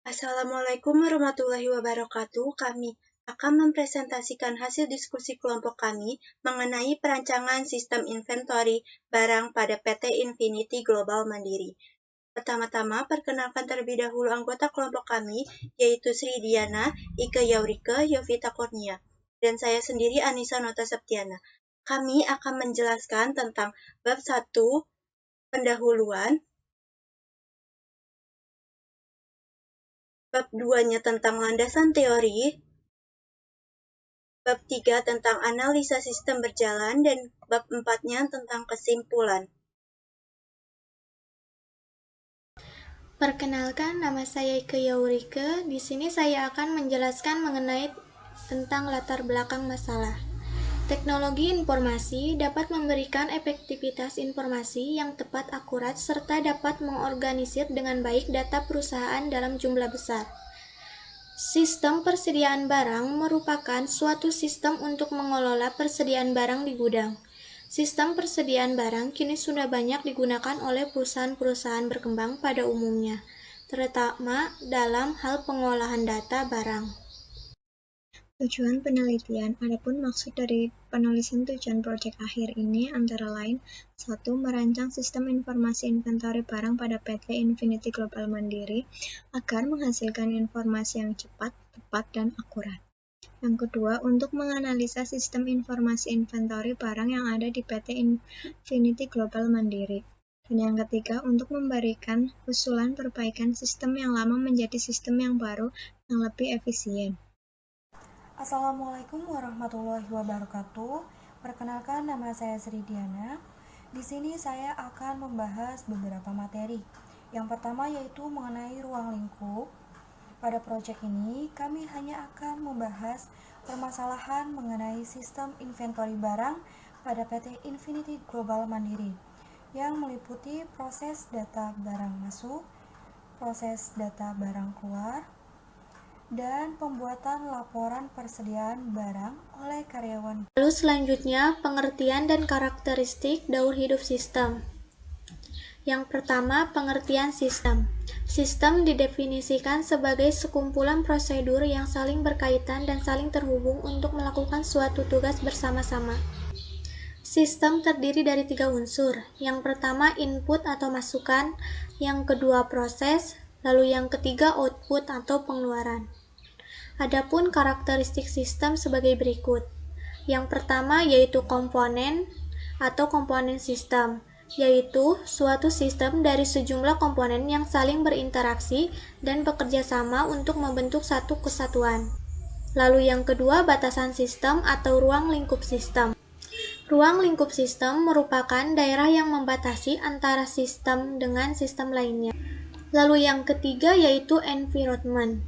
Assalamualaikum warahmatullahi wabarakatuh. Kami akan mempresentasikan hasil diskusi kelompok kami mengenai perancangan sistem inventory barang pada PT Infinity Global Mandiri. Pertama-tama, perkenalkan terlebih dahulu anggota kelompok kami, yaitu Sri Diana, Ike Yaurike, Yovita Kurnia, dan saya sendiri Anissa Nota Septiana. Kami akan menjelaskan tentang bab 1, pendahuluan, bab 2-nya tentang landasan teori, bab 3 tentang analisa sistem berjalan, dan bab 4-nya tentang kesimpulan. Perkenalkan, nama saya Ike Yaurike. Di sini saya akan menjelaskan mengenai tentang latar belakang masalah. Teknologi informasi dapat memberikan efektivitas informasi yang tepat, akurat, serta dapat mengorganisir dengan baik data perusahaan dalam jumlah besar. Sistem persediaan barang merupakan suatu sistem untuk mengelola persediaan barang di gudang. Sistem persediaan barang kini sudah banyak digunakan oleh perusahaan-perusahaan berkembang pada umumnya, terutama dalam hal pengolahan data barang. Tujuan penelitian. Adapun maksud dari penulisan tujuan proyek akhir ini antara lain 1. Merancang sistem informasi inventory barang pada PT Infinity Global Mandiri agar menghasilkan informasi yang cepat, tepat, dan akurat. Yang kedua, untuk menganalisa sistem informasi inventory barang yang ada di PT Infinity Global Mandiri. Dan yang ketiga, untuk memberikan usulan perbaikan sistem yang lama menjadi sistem yang baru yang lebih efisien. Assalamualaikum warahmatullahi wabarakatuh. Perkenalkan, nama saya Sri Diana. Di sini saya akan membahas beberapa materi. Yang pertama yaitu mengenai ruang lingkup. Pada proyek ini, kami hanya akan membahas permasalahan mengenai sistem inventory barang pada PT Infinity Global Mandiri yang meliputi proses data barang masuk, proses data barang keluar, dan pembuatan laporan persediaan barang oleh karyawan. Lalu selanjutnya, pengertian dan karakteristik daur hidup sistem. Yang pertama, pengertian sistem. Sistem didefinisikan sebagai sekumpulan prosedur yang saling berkaitan dan saling terhubung untuk melakukan suatu tugas bersama-sama. Sistem terdiri dari 3 unsur. Yang pertama, input atau masukan, yang kedua, proses, lalu yang ketiga, output atau pengeluaran. Adapun karakteristik sistem sebagai berikut. Yang pertama yaitu komponen atau komponen sistem, yaitu suatu sistem dari sejumlah komponen yang saling berinteraksi dan bekerja sama untuk membentuk satu kesatuan. Lalu yang kedua, batasan sistem atau ruang lingkup sistem. Ruang lingkup sistem merupakan daerah yang membatasi antara sistem dengan sistem lainnya. Lalu yang ketiga yaitu environment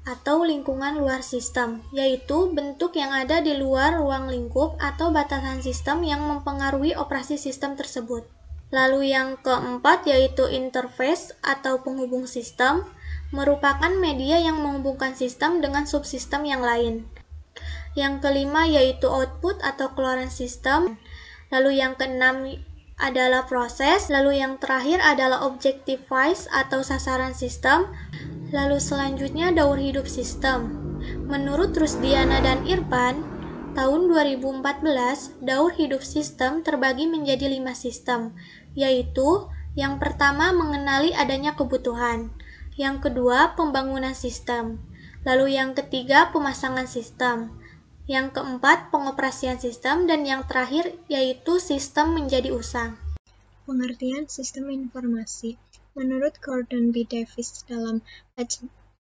atau lingkungan luar sistem, yaitu bentuk yang ada di luar ruang lingkup atau batasan sistem yang mempengaruhi operasi sistem tersebut. Lalu yang keempat yaitu interface atau penghubung sistem, merupakan media yang menghubungkan sistem dengan subsistem yang lain. Yang kelima yaitu output atau keluaran sistem. Lalu yang keenam adalah proses. Lalu yang terakhir adalah objective device atau sasaran sistem. Lalu selanjutnya daur hidup sistem. Menurut Rusdiana dan Irfan, tahun 2014, daur hidup sistem terbagi menjadi 5 sistem, yaitu yang pertama mengenali adanya kebutuhan, yang kedua pembangunan sistem, lalu yang ketiga pemasangan sistem, yang keempat pengoperasian sistem, dan yang terakhir yaitu sistem menjadi usang. Pengertian sistem informasi. Menurut Gordon B. Davis dalam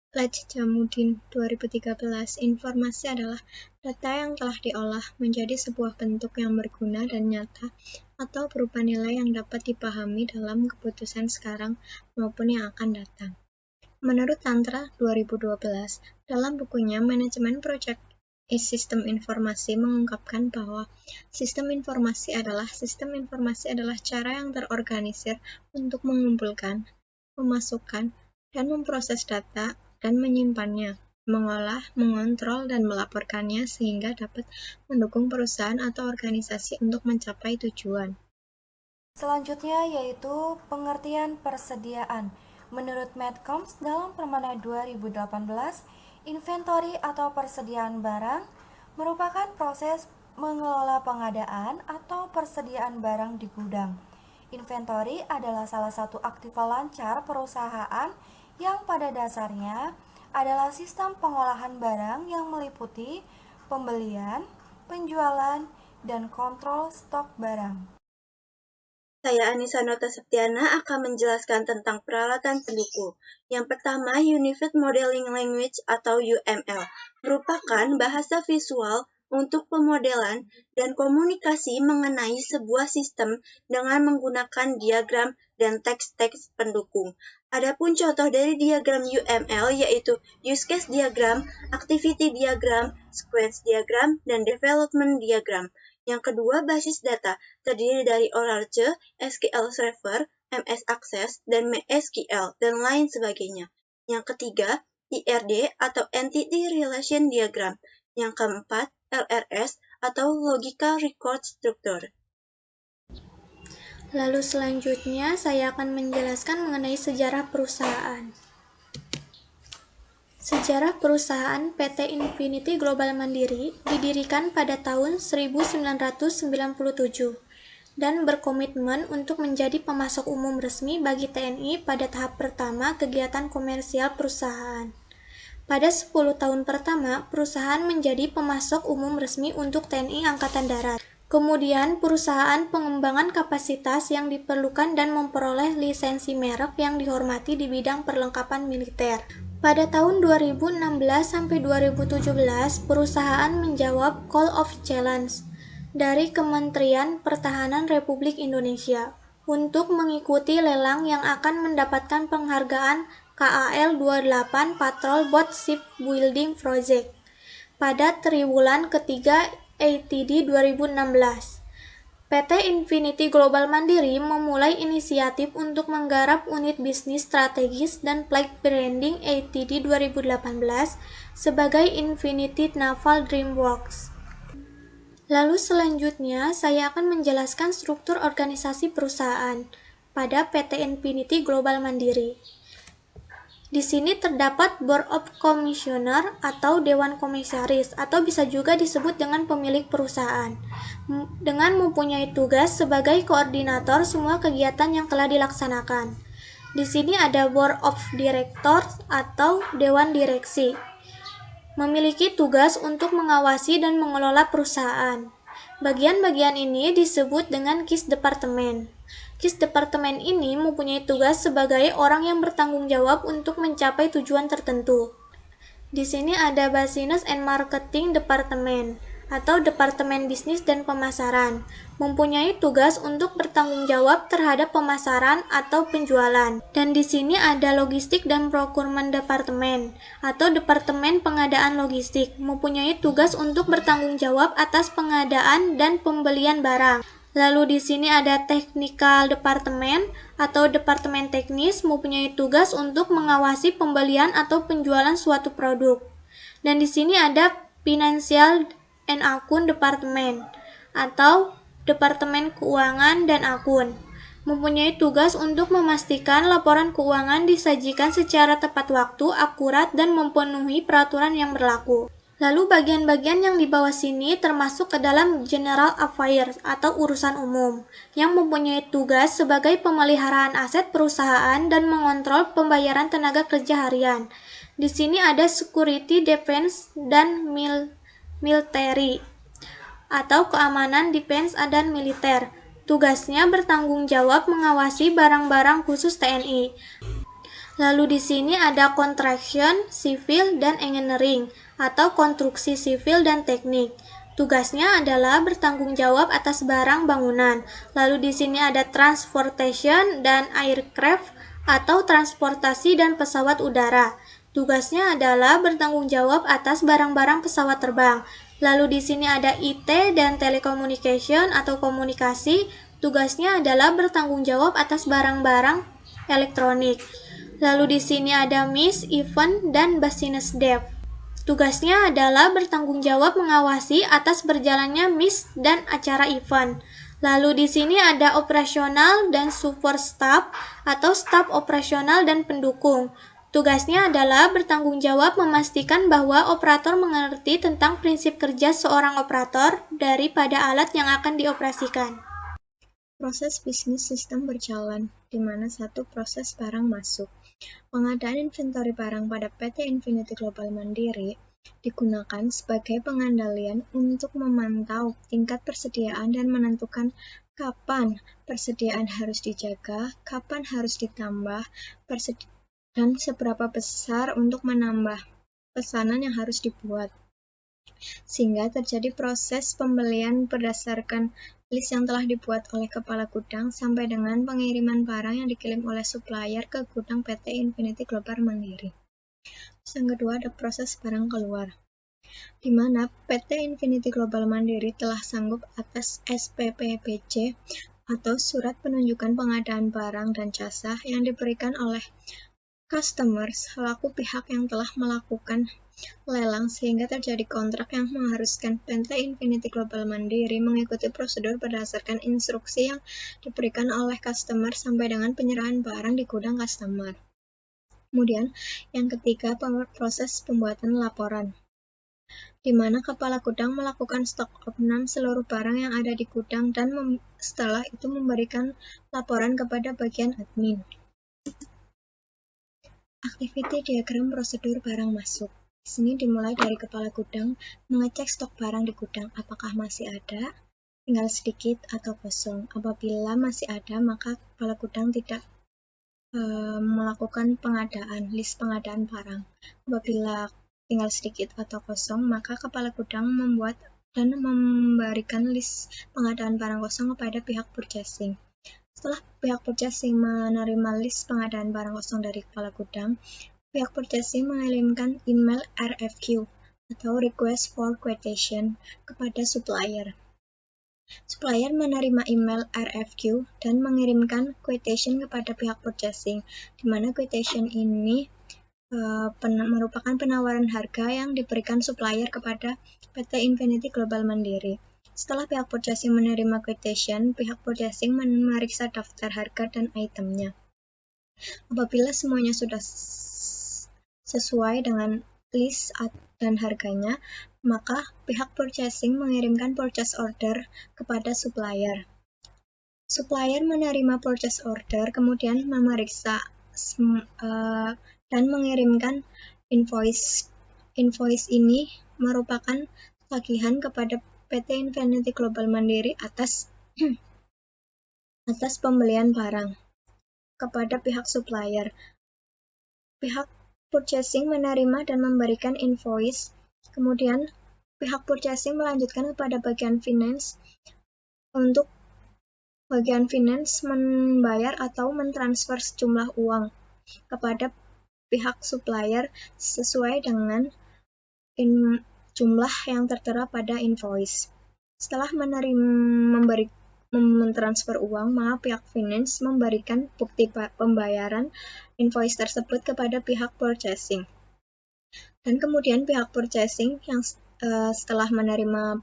Lajjamuddin 2013, informasi adalah data yang telah diolah menjadi sebuah bentuk yang berguna dan nyata atau berupa nilai yang dapat dipahami dalam keputusan sekarang maupun yang akan datang. Menurut Tantra 2012, dalam bukunya Manajemen Project Sistem Informasi mengungkapkan bahwa sistem informasi adalah cara yang terorganisir untuk mengumpulkan, memasukkan, dan memproses data dan menyimpannya, mengolah, mengontrol, dan melaporkannya sehingga dapat mendukung perusahaan atau organisasi untuk mencapai tujuan. Selanjutnya yaitu pengertian persediaan. Menurut Medcoms dalam Permenda 2018, inventory atau persediaan barang merupakan proses mengelola pengadaan atau persediaan barang di gudang. Inventory adalah salah satu aktiva lancar perusahaan yang pada dasarnya adalah sistem pengolahan barang yang meliputi pembelian, penjualan, dan kontrol stok barang. Saya Anissa Nota Septiana akan menjelaskan tentang peralatan pendukung. Yang pertama, Unified Modeling Language atau UML, merupakan bahasa visual untuk pemodelan dan komunikasi mengenai sebuah sistem dengan menggunakan diagram dan teks-teks pendukung. Adapun contoh dari diagram UML yaitu Use Case Diagram, Activity Diagram, Sequence Diagram, dan Development Diagram. Yang kedua, basis data, terdiri dari Oracle, SQL Server, MS Access, dan MySQL, dan lain sebagainya. Yang ketiga, IRD atau Entity Relation Diagram. Yang keempat, LRS atau Logical Record Structure. Lalu selanjutnya saya akan menjelaskan mengenai sejarah perusahaan. Sejarah perusahaan PT Infinity Global Mandiri didirikan pada tahun 1997 dan berkomitmen untuk menjadi pemasok umum resmi bagi TNI pada tahap pertama kegiatan komersial perusahaan. Pada 10 tahun pertama, perusahaan menjadi pemasok umum resmi untuk TNI Angkatan Darat. Kemudian, perusahaan pengembangan kapasitas yang diperlukan dan memperoleh lisensi merek yang dihormati di bidang perlengkapan militer. Pada tahun 2016-2017, perusahaan menjawab Call of Challenge dari Kementerian Pertahanan Republik Indonesia untuk mengikuti lelang yang akan mendapatkan penghargaan KAL 28 Patrol Boat Shipbuilding Project pada triwulan ketiga ATD 2016. PT Infinity Global Mandiri memulai inisiatif untuk menggarap unit bisnis strategis dan flag branding ATD 2018 sebagai Infinity Naval Dream Works. Lalu selanjutnya saya akan menjelaskan struktur organisasi perusahaan pada PT Infinity Global Mandiri. Di sini terdapat Board of Commissioner atau Dewan Komisaris atau bisa juga disebut dengan pemilik perusahaan, dengan mempunyai tugas sebagai koordinator semua kegiatan yang telah dilaksanakan. Di sini ada Board of Directors atau Dewan Direksi, memiliki tugas untuk mengawasi dan mengelola perusahaan. Bagian-bagian ini disebut dengan KIS Departemen. KIS Departemen ini mempunyai tugas sebagai orang yang bertanggung jawab untuk mencapai tujuan tertentu. Di sini ada Business and Marketing Department atau Departemen Bisnis dan Pemasaran, mempunyai tugas untuk bertanggung jawab terhadap pemasaran atau penjualan. Dan di sini ada Logistik dan Procurement Department atau Departemen Pengadaan Logistik, mempunyai tugas untuk bertanggung jawab atas pengadaan dan pembelian barang. Lalu di sini ada Technical Department atau Departemen Teknis, mempunyai tugas untuk mengawasi pembelian atau penjualan suatu produk. Dan di sini ada Financial and Akun Department atau Departemen Keuangan dan Akun, mempunyai tugas untuk memastikan laporan keuangan disajikan secara tepat waktu, akurat, dan memenuhi peraturan yang berlaku. Lalu bagian-bagian yang di bawah sini termasuk ke dalam General Affairs atau urusan umum, yang mempunyai tugas sebagai pemeliharaan aset perusahaan dan mengontrol pembayaran tenaga kerja harian. Di sini ada Security, Defense, dan Military atau keamanan, defense, dan militer. Tugasnya bertanggung jawab mengawasi barang-barang khusus TNI. Lalu di sini ada Construction, Civil, dan Engineering atau konstruksi sivil dan teknik. Tugasnya adalah bertanggung jawab atas barang bangunan. Lalu di sini ada Transportation dan Aircraft atau transportasi dan pesawat udara. Tugasnya adalah bertanggung jawab atas barang-barang pesawat terbang. Lalu di sini ada IT dan Telecommunication atau komunikasi. Tugasnya adalah bertanggung jawab atas barang-barang elektronik. Lalu di sini ada Miss, Event, dan Business Dev. Tugasnya adalah bertanggung jawab mengawasi atas berjalannya Miss dan acara event. Lalu di sini ada operasional dan support staff atau staf operasional dan pendukung. Tugasnya adalah bertanggung jawab memastikan bahwa operator mengerti tentang prinsip kerja seorang operator daripada alat yang akan dioperasikan. Proses bisnis sistem berjalan, di mana satu proses barang masuk. Pengadaan inventory barang pada PT Infinity Global Mandiri digunakan sebagai pengendalian untuk memantau tingkat persediaan dan menentukan kapan persediaan harus dijaga, kapan harus ditambah, dan seberapa besar untuk menambah pesanan yang harus dibuat. Sehingga terjadi proses pembelian berdasarkan list yang telah dibuat oleh kepala gudang sampai dengan pengiriman barang yang dikirim oleh supplier ke gudang PT Infinity Global Mandiri. Yang kedua ada proses barang keluar, di mana PT Infinity Global Mandiri telah sanggup atas SPPBJ atau Surat Penunjukan Pengadaan Barang dan Jasa yang diberikan oleh customer selaku pihak yang telah melakukan lelang sehingga terjadi kontrak yang mengharuskan PT Infinity Global Mandiri mengikuti prosedur berdasarkan instruksi yang diberikan oleh customer sampai dengan penyerahan barang di gudang customer. Kemudian, yang ketiga, proses pembuatan laporan, di mana kepala gudang melakukan stok opnam seluruh barang yang ada di gudang dan setelah itu memberikan laporan kepada bagian admin. Activity diagram prosedur barang masuk. Di sini dimulai dari kepala gudang mengecek stok barang di gudang, apakah masih ada, tinggal sedikit atau kosong. Apabila masih ada, maka kepala gudang tidak melakukan list pengadaan barang. Apabila tinggal sedikit atau kosong, maka kepala gudang membuat dan memberikan list pengadaan barang kosong kepada pihak purchasing. Setelah pihak purchasing menerima list pengadaan barang kosong dari kepala gudang, pihak purchasing mengirimkan email RFQ atau Request for Quotation kepada supplier. Supplier menerima email RFQ dan mengirimkan quotation kepada pihak purchasing, di mana quotation ini merupakan penawaran harga yang diberikan supplier kepada PT Infinity Global Mandiri. Setelah pihak purchasing menerima quotation, pihak purchasing memeriksa daftar harga dan itemnya. Apabila semuanya sudah sesuai dengan list dan harganya, maka pihak purchasing mengirimkan purchase order kepada supplier. Supplier menerima purchase order, kemudian memeriksa dan mengirimkan invoice. Invoice ini merupakan tagihan kepada PT Infinity Global Mandiri atas pembelian barang kepada pihak supplier. Pihak purchasing menerima dan memberikan invoice, kemudian pihak purchasing melanjutkan kepada bagian finance untuk bagian finance membayar atau mentransfer sejumlah uang kepada pihak supplier sesuai dengan jumlah yang tertera pada invoice. Setelah mentransfer uang, maka pihak finance memberikan bukti pembayaran invoice tersebut kepada pihak purchasing. Dan kemudian pihak purchasing yang setelah menerima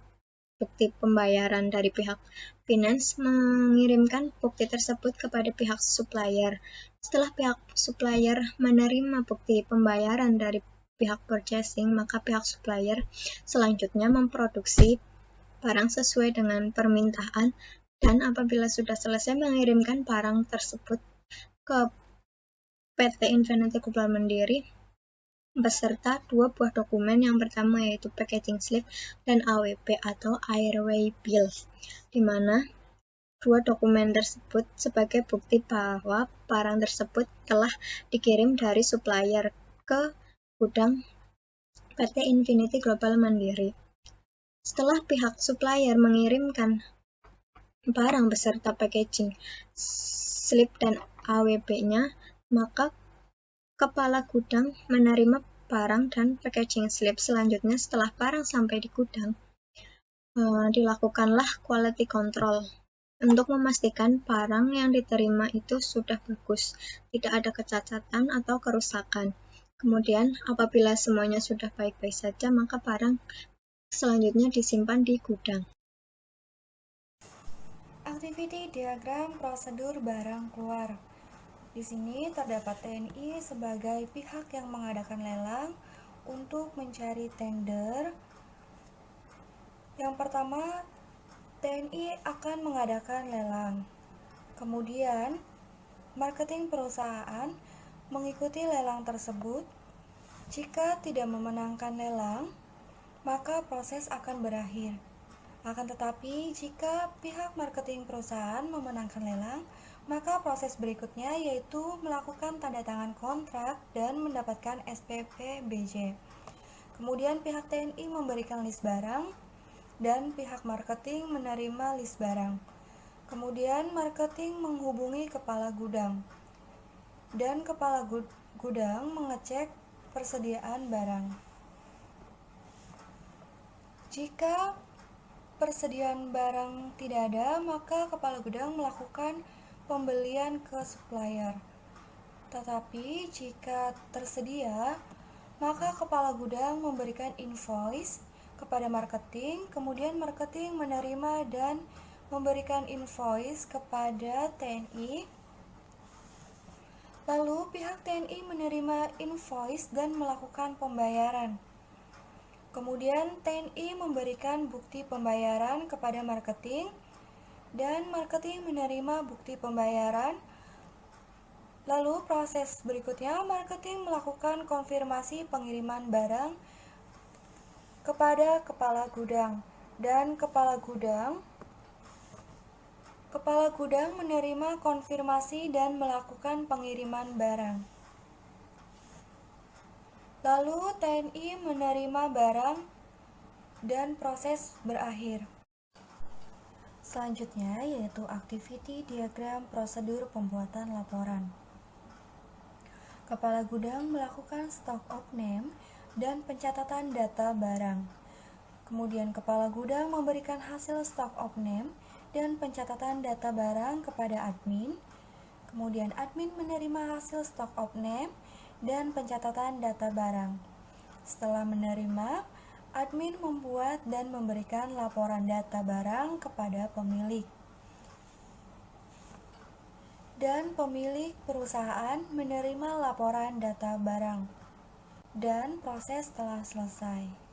bukti pembayaran dari pihak finance mengirimkan bukti tersebut kepada pihak supplier. Setelah pihak supplier menerima bukti pembayaran dari pihak purchasing, maka pihak supplier selanjutnya memproduksi barang sesuai dengan permintaan dan apabila sudah selesai mengirimkan barang tersebut ke PT Infinity Global Mandiri beserta dua buah dokumen, yang pertama yaitu packaging slip dan AWB atau airway bill, di mana dua dokumen tersebut sebagai bukti bahwa barang tersebut telah dikirim dari supplier ke gudang PT Infinity Global Mandiri. Setelah pihak supplier mengirimkan barang beserta packaging slip dan AWB-nya, maka kepala gudang menerima barang dan packaging slip. Selanjutnya, setelah barang sampai di gudang, dilakukanlah quality control untuk memastikan barang yang diterima itu sudah bagus, tidak ada kecacatan atau kerusakan. Kemudian, apabila semuanya sudah baik-baik saja, maka barang selanjutnya disimpan di gudang. Activity diagram prosedur barang keluar. Di sini terdapat TNI sebagai pihak yang mengadakan lelang untuk mencari tender. Yang pertama, TNI akan mengadakan lelang. Kemudian, marketing perusahaan mengikuti lelang tersebut. Jika tidak memenangkan lelang, maka proses akan berakhir. Akan tetapi, jika pihak marketing perusahaan memenangkan lelang, maka proses berikutnya yaitu melakukan tanda tangan kontrak dan mendapatkan SPP BJ. Kemudian pihak TNI memberikan list barang dan pihak marketing menerima list barang. Kemudian marketing menghubungi kepala gudang dan kepala gudang mengecek persediaan barang. Jika persediaan barang tidak ada, maka kepala gudang melakukan pembelian ke supplier. Tetapi jika tersedia, maka kepala gudang memberikan invoice kepada marketing, kemudian marketing menerima dan memberikan invoice kepada TNI. Lalu pihak TNI menerima invoice dan melakukan pembayaran. Kemudian TNI memberikan bukti pembayaran kepada marketing dan marketing menerima bukti pembayaran. Lalu proses berikutnya marketing melakukan konfirmasi pengiriman barang kepada kepala gudang dan kepala gudang menerima konfirmasi dan melakukan pengiriman barang. Lalu TNI menerima barang dan proses berakhir. Selanjutnya yaitu activity diagram prosedur pembuatan laporan. Kepala gudang melakukan stock of name dan pencatatan data barang. Kemudian kepala gudang memberikan hasil stock of name dan pencatatan data barang kepada admin. Kemudian admin menerima hasil stock of name dan pencatatan data barang. Setelah menerima, admin membuat dan memberikan laporan data barang kepada pemilik. Dan pemilik perusahaan menerima laporan data barang. Dan proses telah selesai.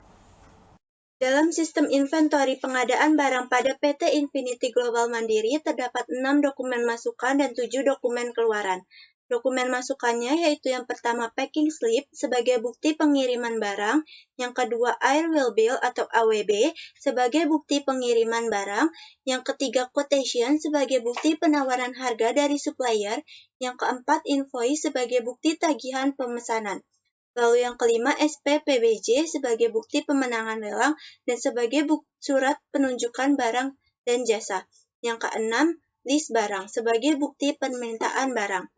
Dalam sistem inventory pengadaan barang pada PT Infinity Global Mandiri terdapat 6 dokumen masukan dan 7 dokumen keluaran. Dokumen masukannya yaitu yang pertama packing slip sebagai bukti pengiriman barang, yang kedua airwheel bill atau AWB sebagai bukti pengiriman barang, yang ketiga quotation sebagai bukti penawaran harga dari supplier, yang keempat invoice sebagai bukti tagihan pemesanan. Lalu yang kelima SPPBJ sebagai bukti pemenangan lelang dan sebagai surat penunjukan barang dan jasa. Yang keenam list barang sebagai bukti permintaan barang.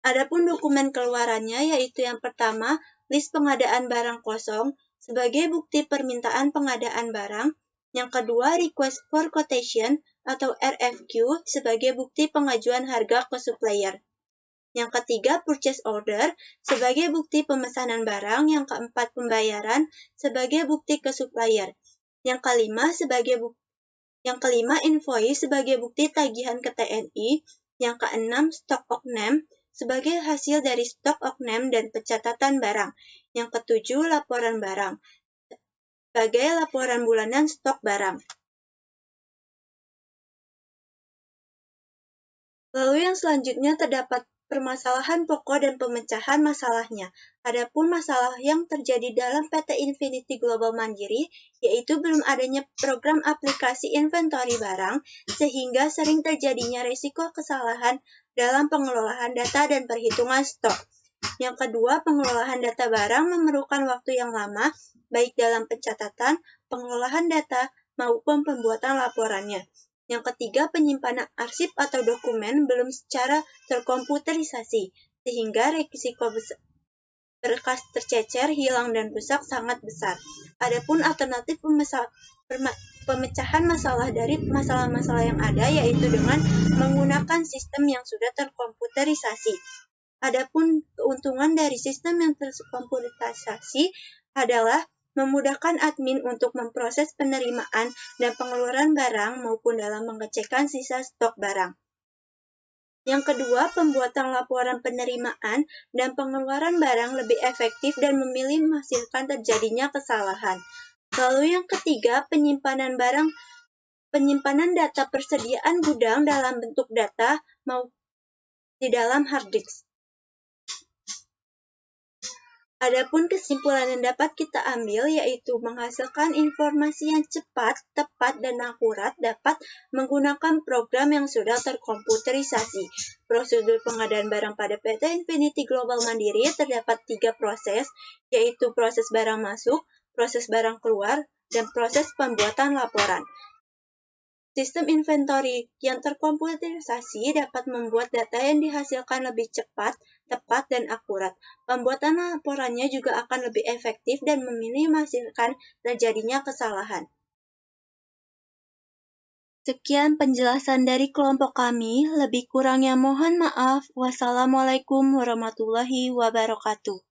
Adapun dokumen keluarannya yaitu yang pertama, list pengadaan barang kosong sebagai bukti permintaan pengadaan barang. Yang kedua, request for quotation atau RFQ sebagai bukti pengajuan harga ke supplier. Yang ketiga, purchase order sebagai bukti pemesanan barang. Yang keempat, pembayaran sebagai bukti ke supplier. Yang kelima, invoice sebagai bukti tagihan ke TNI. Yang keenam, stock of name sebagai hasil dari stock of name dan pencatatan barang. Yang ketujuh, laporan barang sebagai laporan bulanan stok barang. Lalu yang selanjutnya terdapat permasalahan pokok dan pemecahan masalahnya. Adapun masalah yang terjadi dalam PT Infinity Global Mandiri yaitu belum adanya program aplikasi inventory barang sehingga sering terjadinya risiko kesalahan dalam pengelolaan data dan perhitungan stok. Yang kedua, pengelolaan data barang memerlukan waktu yang lama baik dalam pencatatan, pengelolaan data maupun pembuatan laporannya. Yang ketiga, penyimpanan arsip atau dokumen belum secara terkomputerisasi, sehingga risiko berkas tercecer, hilang, dan rusak sangat besar. Adapun alternatif pemecahan masalah dari masalah-masalah yang ada yaitu dengan menggunakan sistem yang sudah terkomputerisasi. Adapun keuntungan dari sistem yang terkomputerisasi adalah memudahkan admin untuk memproses penerimaan dan pengeluaran barang maupun dalam mengecekkan sisa stok barang. Yang kedua, pembuatan laporan penerimaan dan pengeluaran barang lebih efektif dan menghasilkan terjadinya kesalahan. Lalu yang ketiga, penyimpanan data persediaan gudang dalam bentuk data maupun di dalam hard disk. Adapun kesimpulan yang dapat kita ambil yaitu menghasilkan informasi yang cepat, tepat, dan akurat dapat menggunakan program yang sudah terkomputerisasi. Prosedur pengadaan barang pada PT Infinity Global Mandiri terdapat 3 proses, yaitu proses barang masuk, proses barang keluar, dan proses pembuatan laporan. Sistem inventory yang terkomputerisasi dapat membuat data yang dihasilkan lebih cepat, tepat, dan akurat. Pembuatan laporannya juga akan lebih efektif dan meminimalisir terjadinya kesalahan. Sekian penjelasan dari kelompok kami, lebih kurangnya mohon maaf. Wassalamualaikum warahmatullahi wabarakatuh.